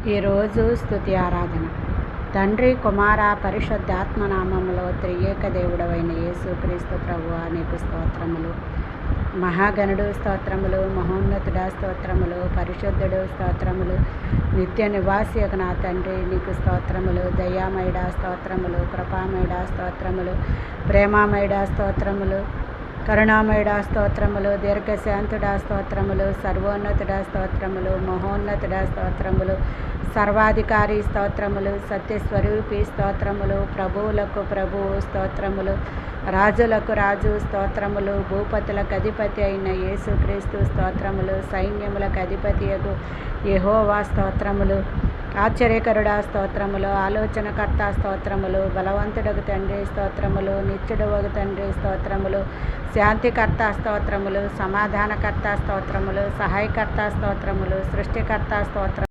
ఈరోజు స్తుతి ఆరాధన. తండ్రి, కుమార, పరిశుద్ధాత్మ నామములో త్రియేక దేవుడవైన యేసుక్రీస్తు ప్రభువా నీకు స్తోత్రములు. మహాగణుడు స్తోత్రములు, మహోన్నతుడా స్తోత్రములు, పరిశుద్ధుడు స్తోత్రములు, నిత్య నివాసి నా తండ్రి నీకు స్తోత్రములు. దయామయుడా స్తోత్రములు, కృపామయుడా స్తోత్రములు, ప్రేమామయుడా స్తోత్రములు, కరుణామయుడా స్తోత్రములు, దీర్ఘశాంతుడా స్తోత్రములు, సర్వోన్నతుడా స్తోత్రములు, మహోన్నతుడా స్తోత్రములు, సర్వాధికారి స్తోత్రములు, సత్యస్వరూపి స్తోత్రములు, ప్రభువులకు ప్రభువు స్తోత్రములు, రాజులకు రాజు స్తోత్రములు, భూపతులకు అధిపతి అయిన యేసుక్రీస్తు స్తోత్రములు, సైన్యములకు అధిపతియగు యెహోవా స్తోత్రములు, ఆశ్చర్యకరుడా స్తోత్రములు, ఆలోచనకర్త స్తోత్రములు, బలవంతుడకు తండ్రి స్తోత్రములు, నిత్యుడవగు తండ్రి స్తోత్రములు, శాంతికర్త స్తోత్రములు, సమాధానకర్త స్తోత్రములు, సహాయకర్త స్తోత్రములు, సృష్టికర్త స్తోత్రములు,